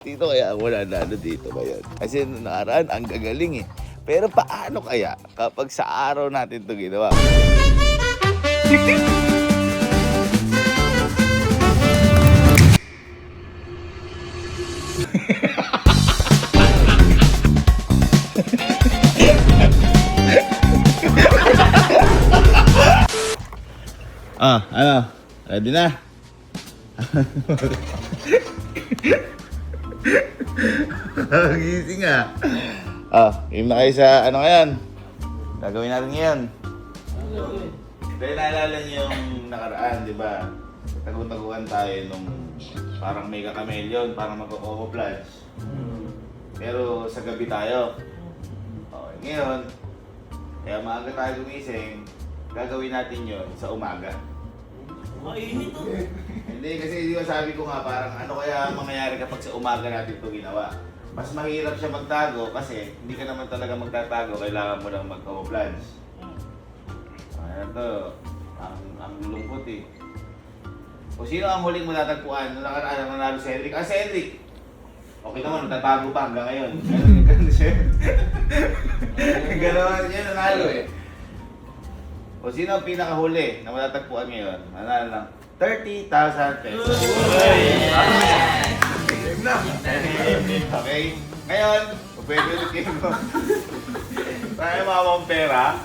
Dito kaya ako nanalo dito ngayon. Kasi nung nakaraan, ang gagaling eh. Pero paano kaya kapag sa araw natin ito ginawa? Ano? Ready na? Gising ah. Game na kayo sa ano ngayon? Gagawin natin ngayon. Dahil naalala niyo yung nakaraan, di ba? Tagu-taguan tayo nung parang may kakamelion, parang mag-camouflage. Pero sa gabi tayo. Okay, ngayon, kaya maaga tayo gumising, gagawin natin yon sa umaga. Mainit to. Hindi, kasi di ba sabi ko nga parang ano kaya mangyayari kapag sa umaga natin ito ginawa. Mas mahirap siya magtago kasi hindi ka naman talaga magtatago, kailangan mo lang mag-camouflage. Ano to, ang lungkot eh. O sino ang huling mo natagpuan nung nakaraan ang nanalo si Henrik? Si Henrik! Okay naman, natatago pa hanggang ngayon. Ganun siya. Gano'n yun nanalo eh. O sino ang pinakahuli na matatagpuan ngayon? Nanalo lang 30,000 pesos. Okay? Ngayon, kung pwede ulit kayo tayo mga pera,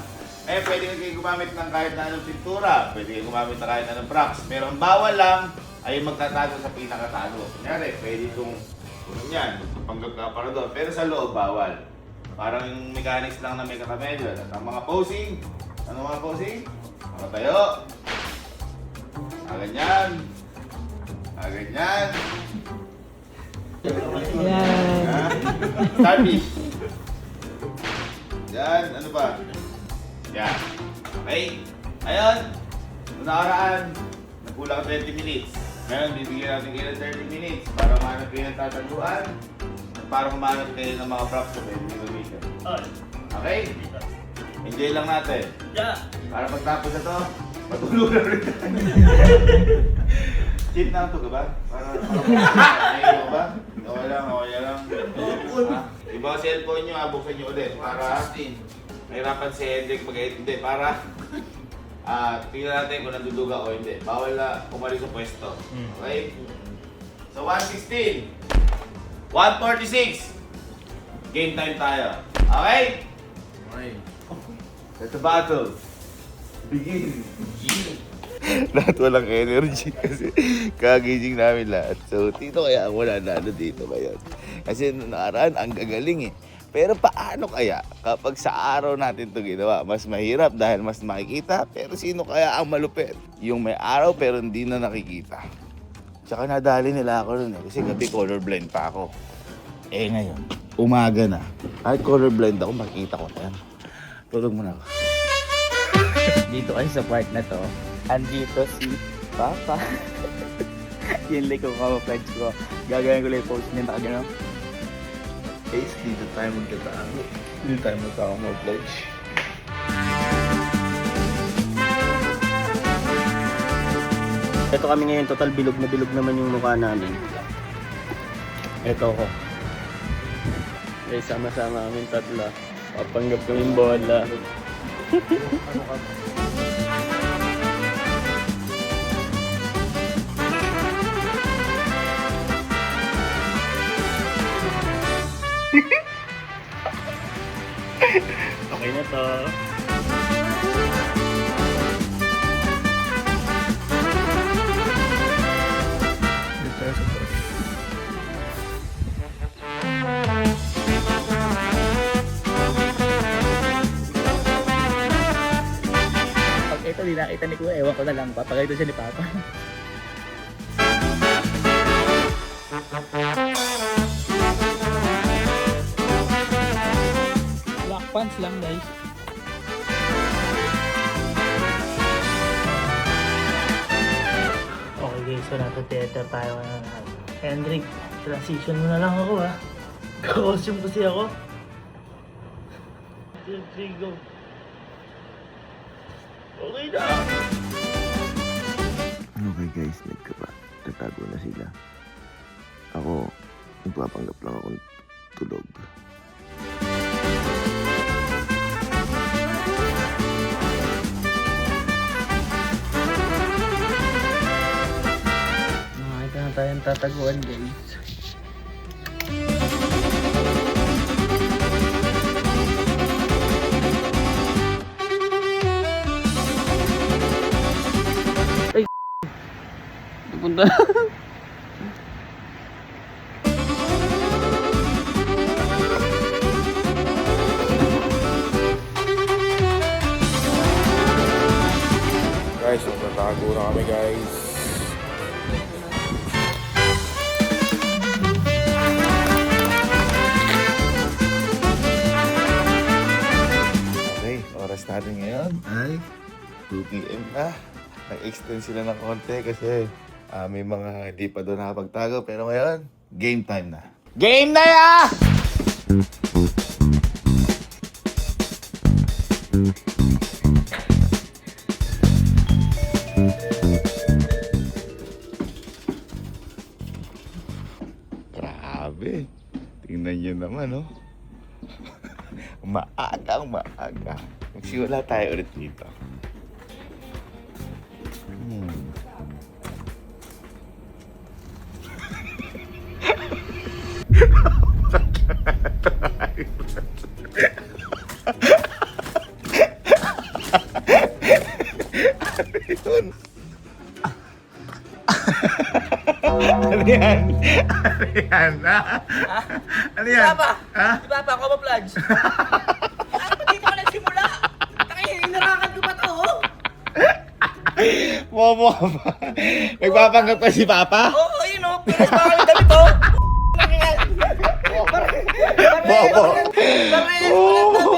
pwede kayo gumamit ng kahit na anong pintura, pwede kayo gumamit ng kahit anong props. Pero ang bawal lang ay magtatago sa pinakatago. Kunyari, pwede itong yan, panggap ka para doon. Pero sa loob, bawal. Parang yung mechanics lang na may kakamedyo. At ang mga posing, ano mga posing? Mga tayo. Ganyan. Ganyan. Yan. Starfish. Yan, ano ba? Yan. Okay. Ayun. Nung nakaraan, nagkulang 20 minutes. Ngayon, bibigyan natin kayo ng 30 minutes para mahanap kayo ng tataguan. Para mahanap kayo ng mga props na pwede nyo gamitin. Okay? Enjoy lang natin. Yeah. Para pagtapos na to, matulog na rin. Cheat na ito ka ba? Para naiiyak ka ba? Okay lang, okay lang. Iba ang cellphone nyo, buksan nyo ulit. Para mahirapan si Hendrik mag-edit. Hindi, para tingnan natin kung nanduduga o hindi. Bawal na umalis sa pwesto. Okay? So 1:16. 1:46. Game time tayo. Okay? Okay. Let the battle begin. Lahat walang energy kasi kagising namin lahat. So, dito kaya ako nanalo dito ngayon. Kasi nung nakaraan, ang gagaling eh. Pero paano kaya kapag sa araw natin ito ginawa? Mas mahirap dahil mas makikita. Pero sino kaya ang malupit? Yung may araw pero hindi na nakikita. Tsaka nadali nila ako nun eh. Kasi gabi colorblind pa ako. Ngayon, umaga na. Kahit colorblind ako, makikita ko na yan. Tulog muna ako. Dito ay sa part na to, andito si Papa. Yung like ko camouflage ko. Gagawin ko lang yung post niya na gano'n. Ace, dito tayo magkatago. Dito tayo magkakamouflage. Ito kami ngayon, total bilog na bilog naman yung mukha namin. Ito ko. Eh, sama-sama kami tatlo. Papanggap kaming bola. Okay na to. Pag ito di nakita ni Kuya, ewan ko na lang. Papagay siya ni Papa. Black pants lang guys. Okay guys, so nata-theater tayo ngayon. Hendrik, transition mo na lang ako ha. Costume kasi ako. 2, 3, go. Okay na! Okay guys, nagkaba. Tatago na sila. Ako, Nagpapanggap lang akong tulog. Makita na tayong tataguan, guys. Ay, napunta. Guys, magtatago na kami guys. Okay, oras natin ngayon ay 2 PM na. Nag-extend sila ng konti kasi may mga hindi pa doon nakapagtago. Pero ngayon, game time na. Game na ya! Grabe. Tingnan nyo naman, oh. Maaga. Magsimula tayo ulit dito. Ano yan? Ano yan? Ha? Ano yan? Papa! Ha? Si Papa, camouflage! Ano ba dito ka nagsimula? Takay, inarakan ko pa to, oh! Momo ba? Nagpapanggap pa si Papa? Oo, yun, oh! Pinis pa kami damit, oh! Bobo. Pares, Oh.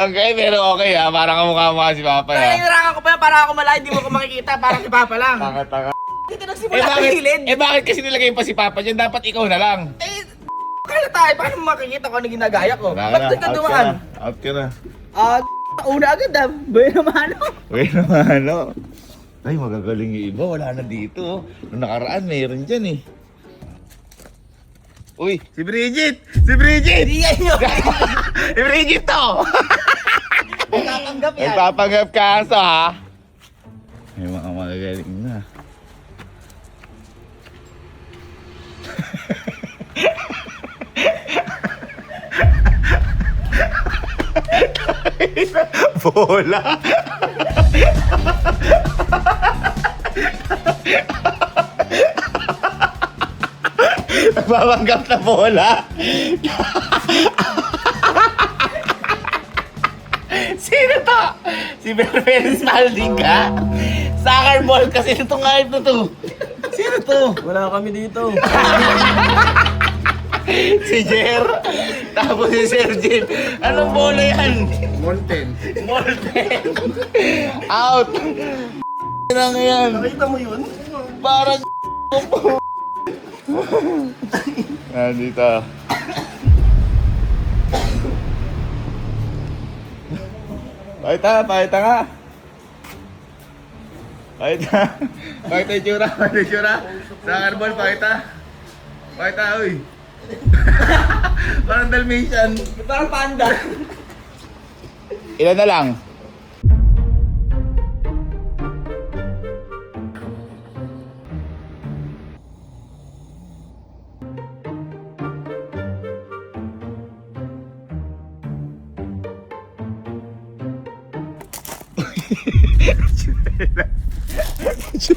Okay, pero okay ha. Parang kamukha mo si Papa Takay, ya. inarakan ko pa yan para ako malayo, hindi mo ko makikita, parang si Papa lang. Tanga-tanga. Dito nagsimula sa hilid. Bakit kasi nilagay pa si Papa dyan? Dapat ikaw na lang. Kaya tayo, paano mo makikita kung ano ginagaya ko? Ba't ka dumaan? Out ka na. Una agad, bueno mano. Uy naman, ano? Ay, magagaling yung iba. Wala na dito. Nung nakaraan, mayroon dyan eh. Uy, si Bridget! Si Bridget! Hindi yan yun. Si Bridget to! Nagpapanggap yan. Nagpapanggap kaso ha? May mga magagaling na. Bola! Nagpapanggap na bola! Sino to? Si Berberis Malding ka? Soccer ball kasi itong hype na to. Sino to? Wala kami dito. Si Jer. Tapos si Sergin. Anong bola yan? Molten. Molten. Out. Lang yan. Nakita mo yun? Parang nandito. Pakita nga. Pakita yung tsura. Sa carbon, pakita. Pakita, uy. Parang Dalmatian. Parang panda. Ilan na lang?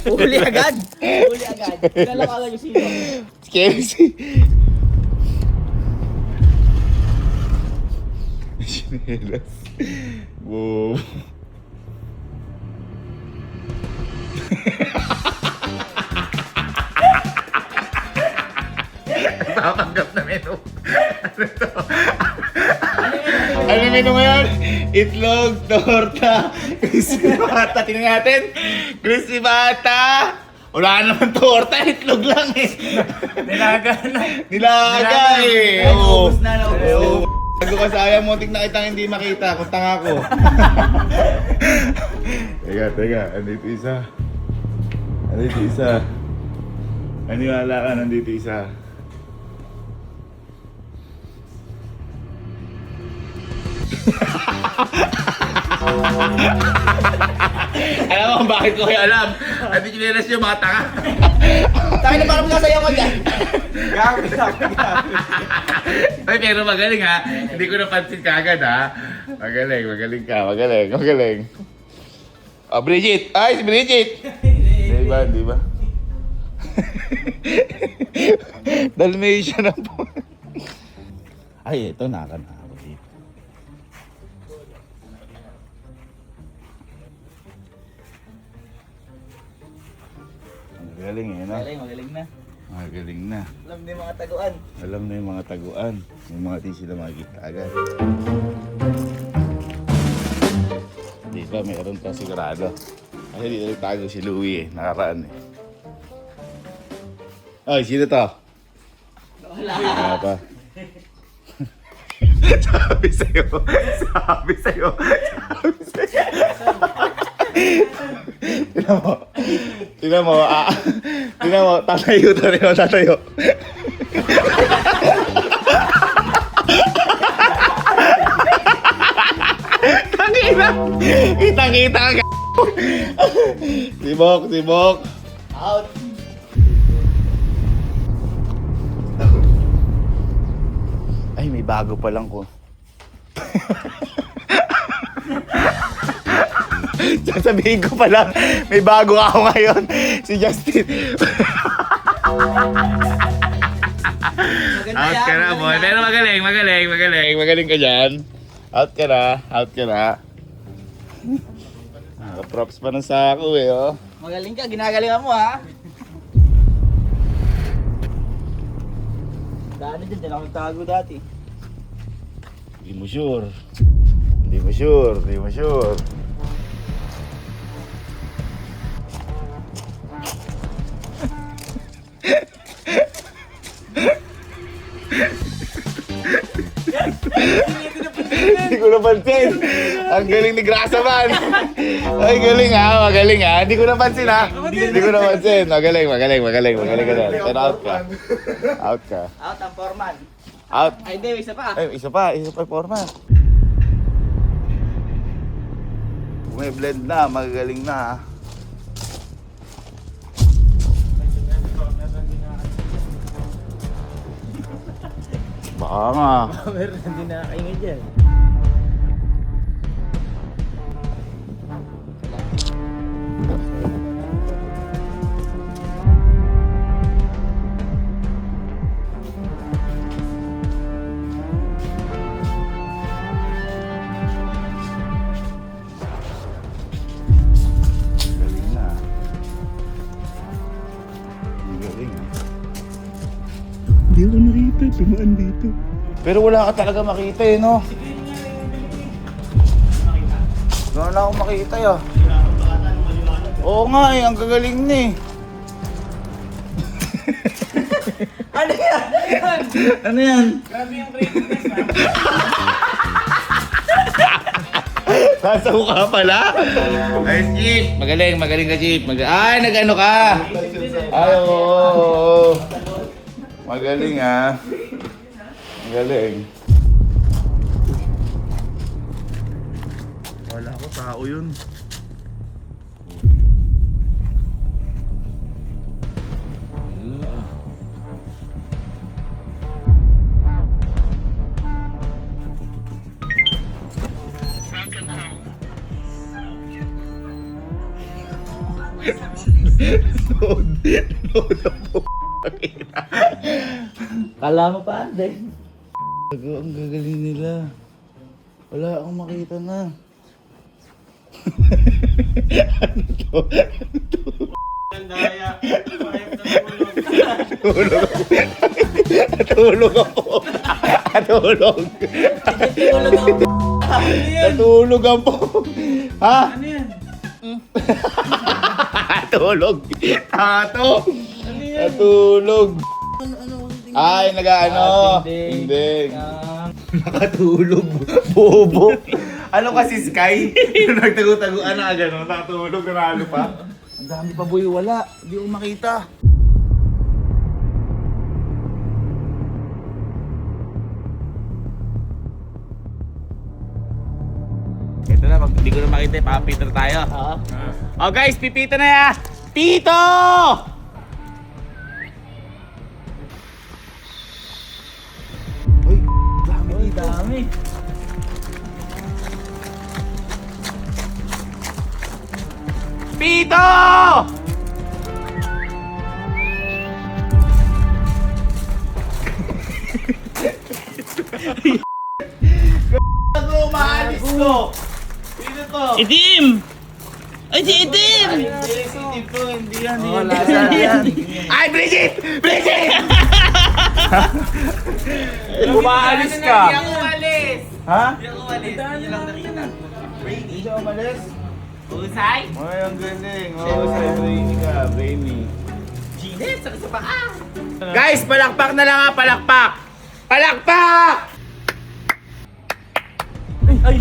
Huli agad. Dala ka lang yung sino. KFC. Chinelas. Wow. Papanggap na menu. Ano to? Ano yung menu ngayon? Itlog, torta, crispy bata. Tingnan natin. Crispy bata. Wala naman torta, itlog lang eh. Nilaga na. Nilaga eh. Oo. Naubos na. Oo. Bago ka sayang, muntik na kitang hindi makita kung tanga ko. Teka. Andito isa. Aniwala ka, nandito isa. Alam mo bakit ko kayo alam? Hindi chinelas yung mga tanga. Tayo na parang nasayaw ka dyan. Ay, pero magaling ha. Hindi ko napansin kagad ha. Magaling ka. Magaling. Oh, Bridget! Ay, si Bridget! Di ba? Dalmatian na po. Ay, ito nakakanawa dito. Ang galing eh, no? Magaling na. Magaling na. Alam na yung mga taguan. Alam na yung mga taguan. Yung mga di sila makikita agad. Dito, mayroon pa sigurado. Kasi dito nagtago si Louie eh. Nakaraan eh. Ay, sino to? Wala pa. Sabi sa'yo. Tingnan mo, tatayo. Kita ka g***. Sibok. Out. Ay, may bago pa lang ko. Sasabihin ko pa lang, may bago ako ngayon. Si Justin. Out ka na, boy. Pero magaling ka dyan. Out ka na. Props pa ng sako eh, oh. Magaling ka, ginagalingan mo ha. Daan dyan ako nagtago dati. Hindi mo sure. Hindi ko napansin. Ang galing ni Grasaman. Ay, galing ha. Hindi ko napansin ha. Magaling ka dyan. Pero out ka. Out ang foreman. Out. Ay, hindi, isa pa. Ay, isa pa forma. Kung may blend na, magagaling na ha. Baka nga. Meron hindi nakakaingay dyan. Galing na. Ang galing. Hindi ako nakita. Tumaan dito. Pero wala ka talaga makita eh, no? Wala na akong makita eh. Oo nga eh, ang gagaling na eh. Ano yan? Ano yan? Grabe yung greatness ha. Nasa mukha pala? Ay, Jeep! Magaling ka, Jeep. Ay, nag-ano ka? Ay, oo. Magaling ah. Magaling. Wala ko, tao yun. Load ang p***ina. Kala mo pa, Andre. Ang gagaling nila. Wala akong makita na. Ano to? Natulog ako. Natulog ako. Ha? Ano yan? Natulog. Tato. Natulog. Ay, nag-ano? Hindi. Nakatulog. Bobo. Ano kasi Sky? Nagtago-taguan na gano'n. Nakatulog, nanalo pa. Ang dami pa boy, wala. Hindi ko makita. Ito na, pag hindi ko na makita, papita na tayo. Oo. Oh guys, pipita na ya! Pito! Uy, dami dito. Dami. Pito! Gago, maalis to! Sino to? Itim! Ay, si Itim! Hindi, si Tip to, hindi yan. Wala yan. Ay, Bridget! Bridget! Umaalis ka. Hindi ako umalis! Ha? Hindi ako umalis. Hindi lang nakita. Hindi siya umalis? Usay? Ay, ang galing. Oo, Brainy ka, Brainy. Ginet, sakit sa paa! Guys, palakpak na lang ha, palakpak! Palakpak! Ay!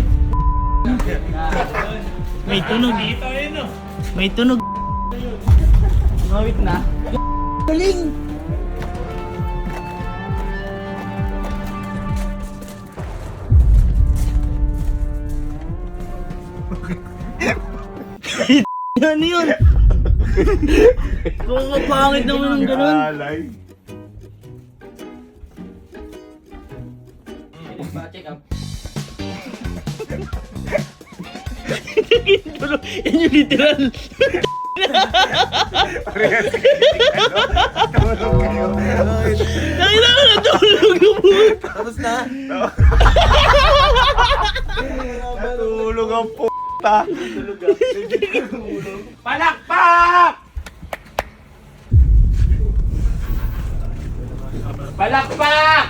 May tunog. May tunog. Ngawit na. Galing! Ano yun? Kung mapangit naman ng ganun. Alay. Check up. Yan yung literal. Parehas kayo. Tulog kayo. Nakita ko na tulog yung puto. Tapos na. Natulog ang puta. Palakpak! Palakpak!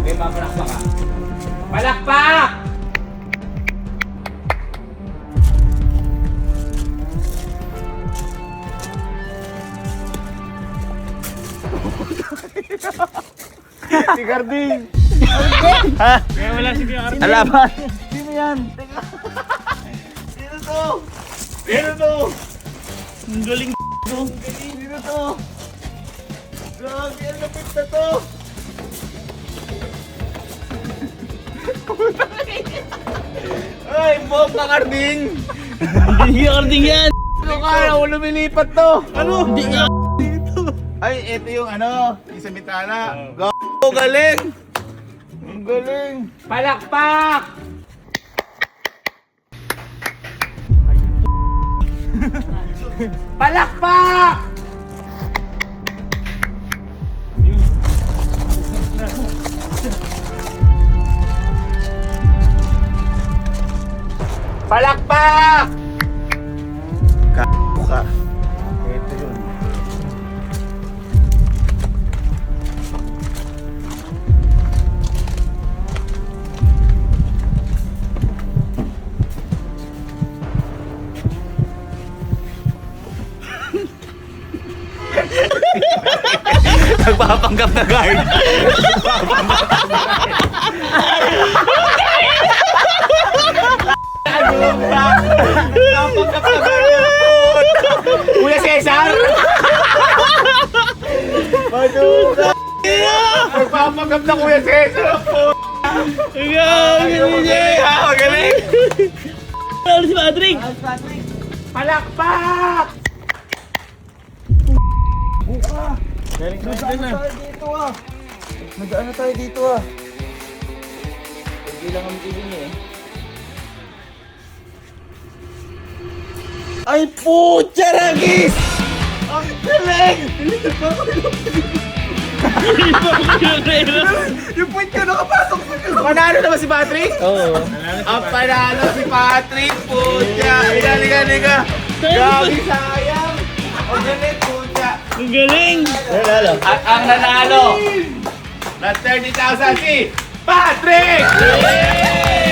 Okay, papalakpak ka. Palakpak! Si Carding! Ha? Kaya wala si Kuya Arthur. Alaman! Sino yan? Sino to? Sino to? Ang galing Sino to? Grabe, ang lapit na to! Ay, Bob na Carding! Hindi ka karding yan. Ano kaya? Wala lumilipat to! Ano? Hindi nga. Ay, ito yung ano, yung sa mitana. Gago, galing! Ang galing! Palakpak! Palakpak! Palakpak! Gago ka. Ito yun. Nagpapanggap na guard. Nagpapanggap na guard. Kuya Cesar! Maduga! Nagpapanggap na Kuya Cesar! Magaling! Ano si Patrick? Palakpak! Nag-ano tayo dito ah. Nag-ano tayo dito ah. Hindi lang ang tingin eh. Ay, putya, Ragis! Ang galing! Yung point ka nakapasok sa kilo. Panalo naman si Patrick? Oo. Ang panalo si Patrick, putya. Liga. Grabe, sayang. Ang galing, putya. Ang galing. At ang nanalo na 30,000 si Patrick! Yay!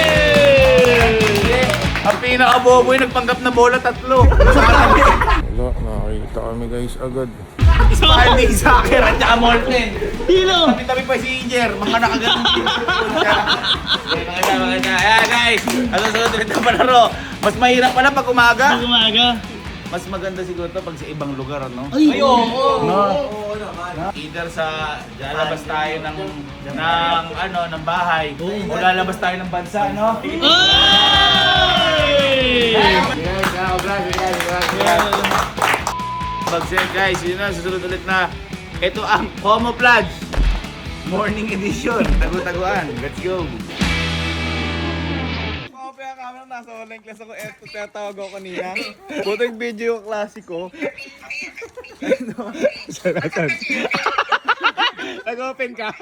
Ang pinaka-bobo yung nagpanggap na bola 3. Wala, nakakita kami guys agad. Spalding, Soccer, at saka Molten. Sino? Tabi-tabi pa si Inger, mga nakagaling dito. Okay, maganda. Ayan guys, ang susunod ulit na palaro. Mas mahirap pala pag umaga. Umaga. Mas maganda siguro to pag sa ibang lugar, no? Ay, Either sa lalabas tayo ng bahay o lalabas tayo ng bansa, no? Bagset guys, yun na, susunod ulit na. Ito ang Homo Plug Morning Edition, tagu-taguan. Let's go! Kaya camera, nasa online class ako, eto tinatawag ako kanina. Butang video yung klasiko. Nag-open ka?